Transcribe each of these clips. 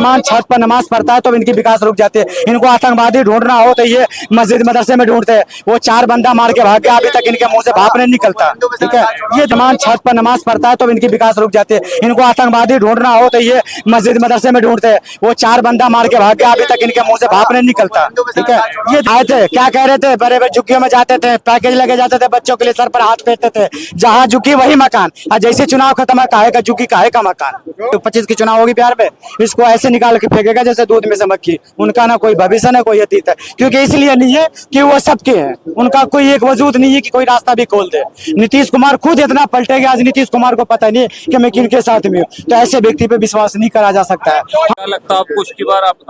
मान छत पर नमाज पढ़ता है तो इनकी विकास रुक जाती है। इनको आतंकवादी ढूंढना हो तो ये मस्जिद मदरसे में ढूंढते हैं। वो 4 बंदा मार के भाग गया, अभी तक इनके मुंह से भाप नहीं निकलता। ठीक है, ये जमान छत पर नमाज पढ़ता है तो इनकी विकास रुक जाती है। इनको आतंकवादी ढूंढना हो तो ये मस्जिद मदरसे में ढूंढते हैं। वो 4 बंदा मार के भाग गया, अभी तक इनके मुंह से भाप नहीं निकलता। ठीक है, ये आए थे, क्या कह रहे थे, बड़े बड़े झुग्गियों में जाते थे, पैकेज लगे जाते थे, बच्चों के लिए सर पर हाथ फेरते थे। जहाँ झुग्गी वही मकान। जैसे चुनाव खत्म है, काहे का झुग्गी काहे का मकान। 25 की चुनाव होगी बिहार में, इसको ऐसे निकाल के फेंकेगा जैसे दूध में से मक्खी। उनका ना कोई भविष्य ना कोई अतीत है, क्योंकि इसलिए नहीं है कि वो सबके हैं। उनका कोई एक वजूद नहीं है कि कोई रास्ता भी खोल दे। नीतीश कुमार खुद इतना पलटेगा, आज नीतीश कुमार को पता नहीं कि मैं किनके साथ में हूँ। तो ऐसे व्यक्ति पे विश्वास नहीं करा जा सकता है। क्या लगता है आपको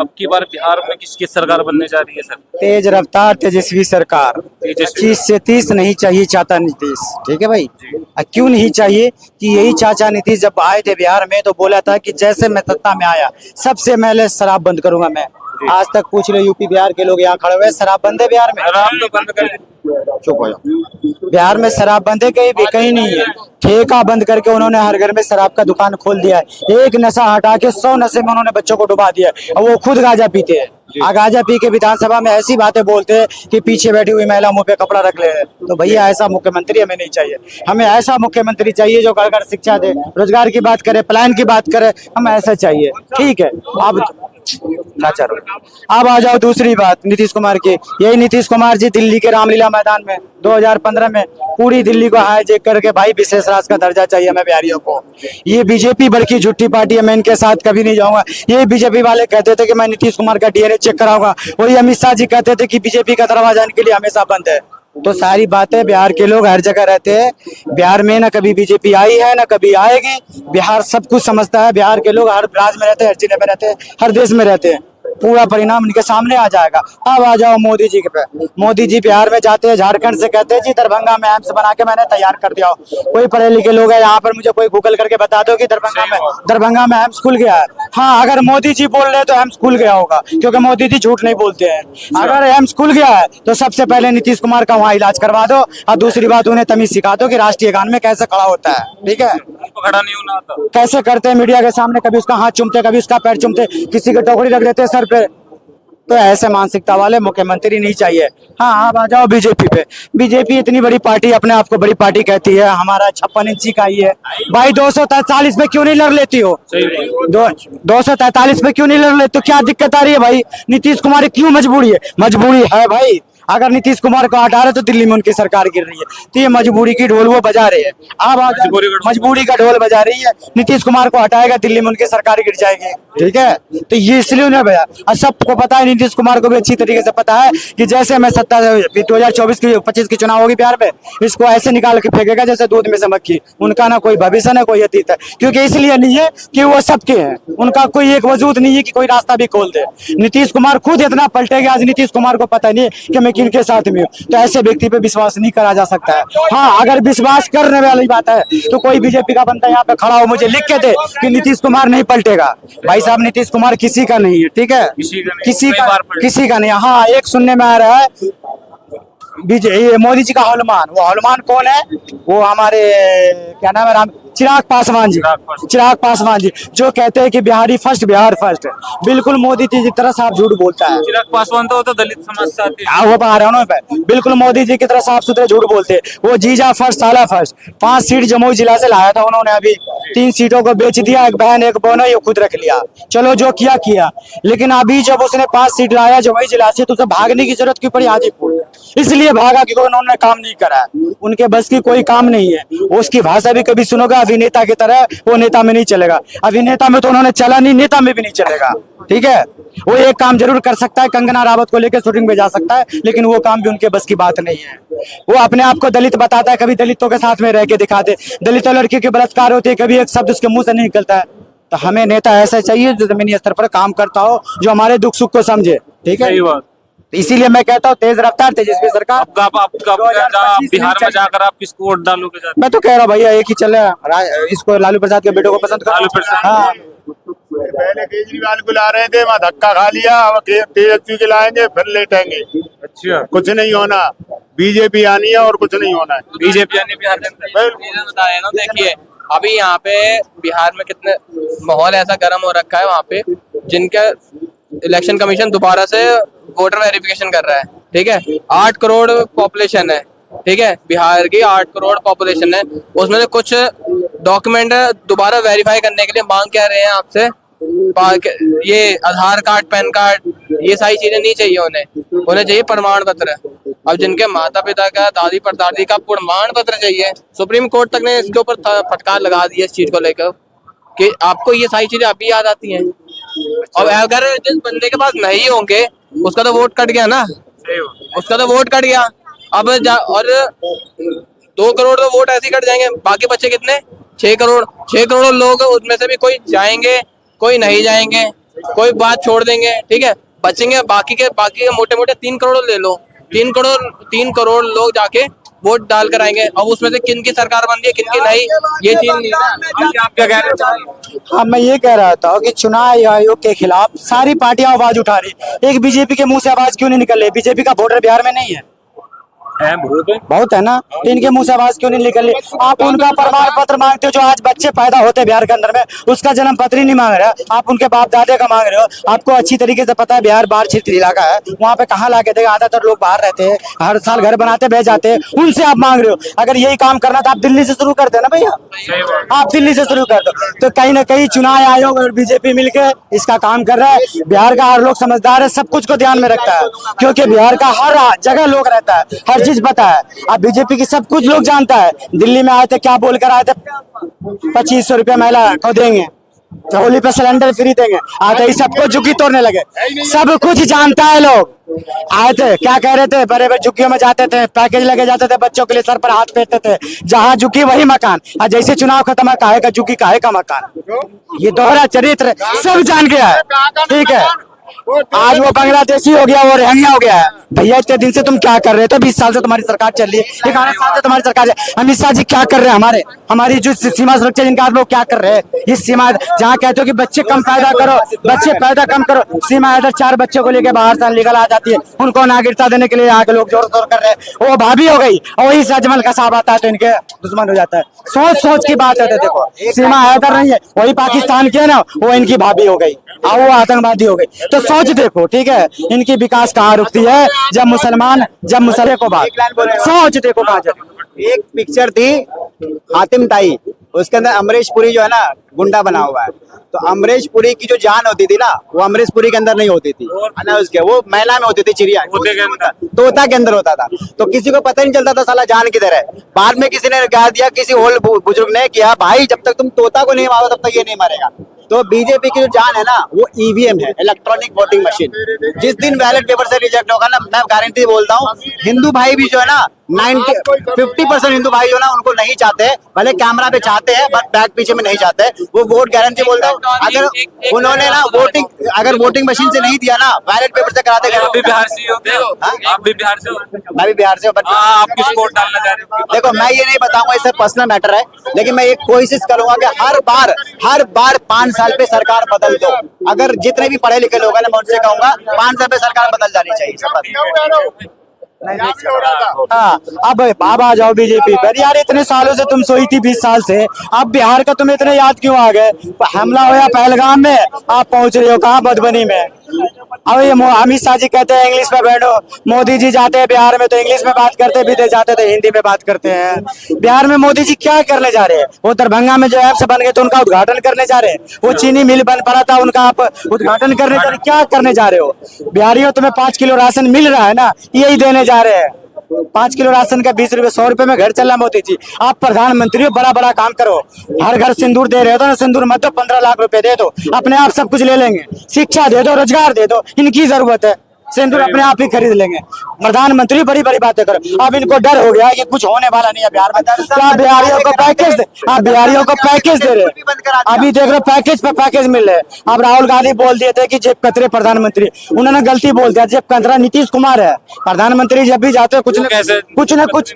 अब की बार बिहार में किसकी सरकार बनने जा रही है सर? तेज रफ्तार तेजस्वी सरकार। 25 से 30 नहीं चाहिए चाचा नीतीश। ठीक है भाई, क्यों नहीं चाहिए कि यही चाचा नीतीश जब आए थे बिहार में तो बोला था कि जैसे मैं सत्ता में आया सबसे पहले शराब बंद करूंगा मैं। आज तक पूछ लो यूपी बिहार के लोग, यहाँ खड़े हुए, शराब बंद है बिहार में? शराब तो बंद कर चुप हो जाओ। बिहार में शराब बंद है, कहीं भी कहीं नहीं है। ठेका बंद करके उन्होंने हर घर में शराब का दुकान खोल दिया है। एक नशा हटा के 100 नशे में उन्होंने बच्चों को डुबा दिया है। और वो खुद गांजा पीते हैं। गांजा पी के विधानसभा में ऐसी बातें बोलते हैं कि पीछे बैठी हुई महिला मुंह पे कपड़ा रख ले। तो भैया ऐसा मुख्यमंत्री हमें नहीं चाहिए। हमें ऐसा मुख्यमंत्री चाहिए जो घर घर शिक्षा दे, रोजगार की बात करे, प्लान की बात करे। हमें ऐसा चाहिए। ठीक है, अब आ जाओ दूसरी बात नीतीश कुमार की। यही नीतीश कुमार जी दिल्ली के रामलीला मैदान में 2015 में पूरी दिल्ली को हाईजैक करके भाई विशेष राष्ट्र का दर्जा चाहिए हमें बिहारियों को। ये बीजेपी बल्कि झूठी पार्टी है, मैं इनके साथ कभी नहीं जाऊंगा। ये बीजेपी वाले कहते थे कि मैं नीतीश कुमार का डीएनए चेक कराऊंगा, वही अमित शाह जी कहते थे कि बीजेपी का दरवाजा इनके लिए हमेशा बंद है। तो सारी बातें बिहार के लोग हर जगह रहते हैं। बिहार में ना कभी बीजेपी आई है ना कभी आएगी। बिहार सब कुछ समझता है। बिहार के लोग हर राज्य में रहते हैं, हर जिले में रहते हैं, हर देश में रहते हैं। पूरा परिणाम इनके सामने आ जाएगा। अब आ जाओ मोदी जी के पे। मोदी जी बिहार में जाते हैं, झारखंड से कहते हैं जी दरभंगा में एम्स बना के मैंने तैयार कर दिया। कोई पढ़े लिखे लोग है यहाँ पर, मुझे कोई गूगल करके बता दो कि दरभंगा में एम्स खुल गया है। हाँ, अगर मोदी जी बोल रहे हैं तो एम्स खुल गया होगा, क्योंकि मोदी जी झूठ नहीं बोलते हैं। अगर एम्स खुल गया है तो सबसे पहले नीतीश कुमार का वहाँ इलाज करवा दो। और दूसरी बात, उन्हें तमीज सिखा दो कि राष्ट्रीय गान में कैसे खड़ा होता है। ठीक है, खड़ा नहीं होना आता, कैसे करते हैं मीडिया के सामने, कभी उसका हाथ चूमते, कभी उसका पैर चूमते, किसी की टोकरी रख देते सर पे। तो ऐसे मानसिकता वाले मुख्यमंत्री नहीं चाहिए। हाँ, आप आ जाओ बीजेपी पे। बीजेपी इतनी बड़ी पार्टी, अपने आप को बड़ी पार्टी कहती है। हमारा 56 इंची का ही है भाई। 243 में क्यों नहीं लड़ लेती हो? 243 में क्यों नहीं लड़ लेती हो? क्या दिक्कत आ रही है भाई? नीतीश कुमार क्यों मजबूरी है? मजबूरी है भाई। अगर नीतीश कुमार को हटा रहे तो दिल्ली में उनकी सरकार गिर रही है। तो ये मजबूरी की ढोल वो बजा रहे हैं। अब मजबूरी का ढोल बजा रही है। नीतीश कुमार को हटाएगा, दिल्ली में उनकी सरकार गिर जाएगी। ठीक है, तो ये इसलिए उन्हें बजा। और सबको पता है, नीतीश कुमार को भी अच्छी तरीके से पता है कि जैसे मैं सत्ता 2024 की चुनाव होगी बिहार में, इसको ऐसे निकाल के फेंकेगा जैसे दूध में से मक्खी। उनका ना कोई भविष्य ना कोई अतीत है, क्योंकि इसलिए नहीं है कि वो सबके हैं। उनका कोई एक वजूद नहीं है कि कोई रास्ता भी खोल दे। नीतीश कुमार खुद इतना पलटेगा, आज नीतीश कुमार को पता नहीं कि मैं किनके साथ में हूँ। तो ऐसे व्यक्ति पे विश्वास नहीं करा जा सकता है। हाँ, अगर विश्वास करने वाली बात है तो कोई बीजेपी का बंदा यहाँ पे खड़ा हो, मुझे लिख के दे कि नीतीश कुमार नहीं पलटेगा। भाई साहब, नीतीश कुमार किसी का नहीं है। ठीक है, किसी का नहीं। हाँ, एक सुनने में आ रहा है ये मोदी जी का हनुमान। वो हनुमान कौन है? वो हमारे क्या नाम है, चिराग पासवान जी। चिराग पासवान जी जो कहते हैं कि बिहारी फर्स्ट, बिहार फर्स्ट। बिल्कुल मोदी जी की तरह साफ झूठ बोलता है। चिराग पासवान तो दलित समाज से आते हैं। वो आ रहा है, बिल्कुल मोदी जी की तरह साफ सुथरे झूठ बोलते हैं। वो जीजा फर्स्ट, साला फर्स्ट। 5 सीट जमुई जिला से लाया था उन्होंने, अभी 3 सीटों को बेच दिया। एक बहन एक बोनो ये खुद रख लिया। चलो जो किया किया, लेकिन अभी जब उसने 5 सीट लाया जमुई जिला से तो उसे भागने की जरूरत क्यों पड़ी हाजीपुर? इसलिए भागा क्योंकि उन्होंने काम नहीं करा। उनके बस की कोई काम नहीं है। उसकी भाषा भी कभी सुनोगे अभिनेता की तरह, वो नेता में नहीं चलेगा। अभिनेता में तो उन्होंने चला नहीं, नेता में भी नहीं चलेगा। ठीक है, वो एक काम जरूर कर सकता है, कंगना रावत को लेकर शूटिंग में जा सकता है, लेकिन वो काम भी उनके बस की बात नहीं है। वो अपने आप को दलित बताता है, कभी दलितों के साथ में रह के दिखाते। दलितों लड़की के बलात्कार होते, कभी एक शब्द उसके मुंह से नहीं निकलता है। तो हमें नेता ऐसा चाहिए जो जमीनी स्तर पर काम करता हो, जो हमारे दुख सुख को समझे। ठीक है, इसीलिए मैं कहता हूँ तेज रफ्तार तेजस्वी सरकार। बिहार में जाकर आप किसको वोट डालोगे? मैं तो कह रहा हूँ भैया एक ही चले, इसको लालू प्रसाद के बेटों को पसंद करो। लालू प्रसाद। हाँ, पहले केजरीवाल को ला रहे थे, वहाँ धक्का खा लिया। अब तेजस्वी के लाएंगे, फिर लेटेंगे। अच्छा, कुछ नहीं होना। बीजेपी आनी है और कुछ नहीं होना है। बीजेपी आने बिहार में बताया ना। देखिए अभी यहाँ पे बिहार में कितने माहौल ऐसा गर्म हो रखा है वहाँ पे, जिनका इलेक्शन कमीशन दोबारा से वोटर वेरिफिकेशन कर रहा है। ठीक है, 8 करोड़ पॉपुलेशन है। ठीक है, बिहार की 8 करोड़ पॉपुलेशन है, उसमें से कुछ डॉक्यूमेंट दोबारा वेरीफाई करने के लिए मांग क्या रहे हैं आपसे, ये आधार कार्ड, पैन कार्ड, ये सारी चीजें नहीं चाहिए उन्हें चाहिए प्रमाण पत्र। अब जिनके माता पिता का, दादी परदादी का प्रमाण पत्र चाहिए, सुप्रीम कोर्ट तक ने इसके ऊपर फटकार लगा दी है इस चीज को लेकर कि आपको ये सारी चीजें अभी याद आती हैं। और अगर जिस बंदे के पास नहीं होंगे उसका तो वोट कट गया ना, उसका तो वोट कट गया। अब और 2 करोड़ तो वोट ऐसे ही कट जाएंगे, बाकी बच्चे कितने, 6 करोड़। 6 करोड़ लोग, उसमें से भी कोई जाएंगे, कोई नहीं जाएंगे, कोई बात छोड़ देंगे। ठीक है, बचेंगे बाकी के मोटे मोटे 3 करोड़ ले लो, 3 करोड़ लोग जाके वोट डाल कर आएंगे। अब उसमें से किन की सरकार बन रही है, किन की नहीं, ये चीज नहीं है। आप क्या कह रहे हैं? हाँ, मैं ये कह रहा था कि चुनाव आयोग के खिलाफ सारी पार्टियां आवाज उठा रही, एक बीजेपी के मुंह से आवाज क्यों नहीं निकल रही? बीजेपी का वोटर बिहार में नहीं है, बहुत है ना, तो इनके मुंह से आवाज क्यों नहीं निकल रही? आप उनका प्रमाण पत्र मांगते हो, जो आज बच्चे पैदा होते हैं बिहार के अंदर में, उसका जन्म पत्र ही नहीं मांग रहे, आप उनके बाप दादे का मांग रहे हो। आपको अच्छी तरीके से पता है बिहार बाढ़ क्षेत्र इलाका है, वहाँ पे कहाँ ला के देगा, ज्यादातर लोग बाहर रहते हैं, हर साल घर बनाते बह जाते हैं, उनसे आप मांग रहे हो। अगर यही काम करना था आप दिल्ली से शुरू करते ना भैया, आप दिल्ली से शुरू कर दो। तो कहीं ना कहीं चुनाव आयोग और बीजेपी मिलकर इसका काम कर रहा है। बिहार का हर लोग समझदार है, सब कुछ को ध्यान में रखता है, क्योंकि बिहार का हर जगह लोग रहता है, हर चीज पता है। अब बीजेपी की सब कुछ लोग जानता है। दिल्ली में आए थे, क्या बोलकर आए थे, 2500 रुपया महिला को देंगे, होली पे सिलेंडर फ्री देंगे, आते ही सबको झुग्गी तोड़ने लगे। सब कुछ जानता है, लोग आए थे क्या कह रहे थे, बड़े बड़े झुग्गियों में जाते थे, पैकेज लगे जाते थे, बच्चों के लिए सर पर हाथ फेरते थे, जहाँ झुग्गी वही मकान। और जैसे चुनाव खत्म है, काहे का झुग्गी, काहे का मकान, ये दोहरा चरित्र सब जान गया है। ठीक है, आज वो बांग्लादेशी हो गया, वो रोहिंग्या हो गया है। भैया इतने दिन से तुम क्या कर रहे थे? 20 साल से तुम्हारी सरकार चल रही है, 11 साल से तुम्हारी सरकार है। अमित शाह जी क्या कर रहे हैं? हमारी जो सीमा सुरक्षा जिनका आप लोग क्या कर रहे हैं? इस सीमा जहाँ कहते हो कि बच्चे कम पैदा करो, बच्चे पैदा कम करो, सीमा इधर 4 बच्चों को लेकर बाहर से लीगल आ जाती है, उनको नागरिकता देने के लिए यहाँ के लोग जोर शोर कर रहे हैं। वो भाभी हो गई और वही से अजमल का साहब आता है तो इनके दुश्मन हो जाता है। सोच की बात है। देखो सीमा इधर नहीं है, वही पाकिस्तान की है ना, वो इनकी भाभी हो गई और वो आतंकवादी हो गई। तो सोच देखो, ठीक है, इनकी विकास कहाँ रुकती है जब मुसलमान को बात, सोच देखो कहाँ जाती। एक पिक्चर थी हातिम ताई, उसके अंदर अमरीश पुरी जो है ना गुंडा बना हुआ है, तो अमरीश पुरी की जो जान होती थी ना, वो अमरीश पुरी के अंदर नहीं होती थी, है ना, उसके वो महिला में होती थी, चिड़िया तोता के अंदर होता था। तो किसी को पता नहीं चलता था साला जान किधर है। बाद में किसी ने कह दिया, किसी और बुजुर्ग ने किया, भाई जब तक तुम तोता को नहीं मारो तब तक ये नहीं मरेगा। तो बीजेपी की जो जान है ना, वो ईवीएम है, इलेक्ट्रॉनिक वोटिंग मशीन। जिस दिन बैलेट पेपर से रिजेक्ट होगा ना, मैं गारंटी बोलता हूँ, हिंदू भाई भी जो है ना 50% हिंदू भाई जो है ना, उनको नहीं चाहते, भले कैमरा पे चाहते हैं बट बैक पीछे में नहीं चाहते, वो वोट गारंटी बोलता हूँ। अगर उन्होंने ना वोटिंग मशीन से नहीं दिया ना, बैलेट पेपर से कराते। आप भी बिहार से हो? आप भी बिहार से हो? मैं भी बिहार से हूँ, बट आप किस वोट डालना चाह रहे हो? देखो मैं ये नहीं बताऊंगा, इससे पर्सनल मैटर है, लेकिन मैं एक कोशिश करूंगा कि हर बार 5 साल पे सरकार बदल दो। अगर जितने भी पढ़े लिखे लोग हैं ना, मैं उनसे कहूंगा 5 साल पे सरकार बदल जानी चाहिए। हाँ, अब आ जाओ बीजेपी पर। यार इतने सालों से तुम सोई थी, 20 साल से, अब बिहार का तुम्हें इतने याद क्यों आ गए? हमला हुआ पहलगाम में, आप पहुंच रहे हो कहाँ? मधुबनी में। अब ये अमित शाह जी कहते हैं इंग्लिश में बैठो, मोदी जी जाते हैं बिहार में तो इंग्लिश में बात करते हैं, विदेश जाते थे हिंदी में बात करते हैं। बिहार में मोदी जी क्या करने जा रहे हैं? वो दरभंगा में जो एप्स बन गए तो उनका उद्घाटन करने जा रहे हैं। वो चीनी मिल बन पड़ा था, उनका आप उद्घाटन करने जा रहे, क्या करने जा रहे हो? बिहारियों तुम्हें 5 किलो राशन मिल रहा है ना, यही देने जा रहे हैं। 5 किलो राशन का 20 रुपए, 100 रुपए में घर चल रहा। मोदी जी आप प्रधानमंत्री हो, बड़ा बड़ा काम करो, हर घर सिंदूर दे रहे हो तो ना, सिंदूर मत दो, 15 लाख रुपए दे दो, अपने आप सब कुछ ले लेंगे। शिक्षा दे दो, रोजगार दे दो, इनकी जरूरत है, सिंदूर अपने आप ही खरीद लेंगे। प्रधानमंत्री बड़ी बड़ी बातें करो। अब इनको डर हो गया कि कुछ होने वाला नहीं है बिहार में। क्या बिहारियों को पैकेज दे, आप बिहारियों को पैकेज दे रहे, अभी देख रहे पैकेज पे पैकेज मिल रहे। अब राहुल गांधी बोल दिए थे कि जेब कतरे प्रधानमंत्री, उन्होंने गलती बोल दिया, जेब कतरा नीतीश कुमार है प्रधानमंत्री। जब भी जाते हैं कुछ न कुछ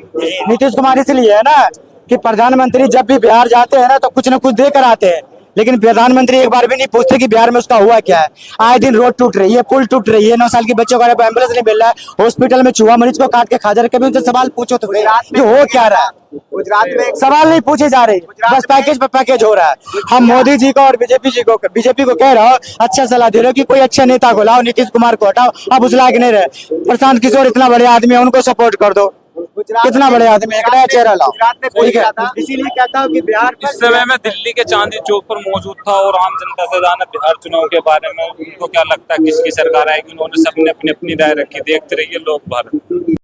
नीतीश कुमार इसलिए है ना कि प्रधानमंत्री जब भी बिहार जाते हैं ना तो कुछ न कुछ देकर आते हैं, लेकिन प्रधानमंत्री एक बार भी नहीं पूछते कि बिहार में उसका हुआ क्या है। आए दिन रोड टूट रही है, पुल टूट रही है, 9 साल के बच्चों को एम्बुलेंस नहीं मिल रहा है, हॉस्पिटल में चूहा मरीज को काट के खा जा रहे। कभी उनसे सवाल पूछो तो ये हो क्या रहा है? गुजरात में एक सवाल नहीं पूछे जा रहे, गुजरात बस में- पैकेज पर पैकेज हो रहा है। हम मोदी जी को और बीजेपी को कह रहे हो, अच्छा सलाह दे रहे हो कि कोई अच्छे नेता को लाओ, नीतीश कुमार को हटाओ, अब उस लायक नहीं रहे। प्रशांत किशोर इतना बड़े आदमी है, उनको सपोर्ट कर दो। गुजरात कितना में- बड़े आदमी, एक नया चेहरा लाओ। गुजरात में ठीक है, पूछा था, इसीलिए कहता हूँ कि बिहार इस समय मैं दिल्ली के चांदी चौक पर मौजूद था और आम जनता से जाना बिहार चुनाव के बारे में, उनको क्या लगता है किसकी सरकार आएगी। उन्होंने सबने अपनी अपनी राय रखी। देखते रहिए लोक भारत।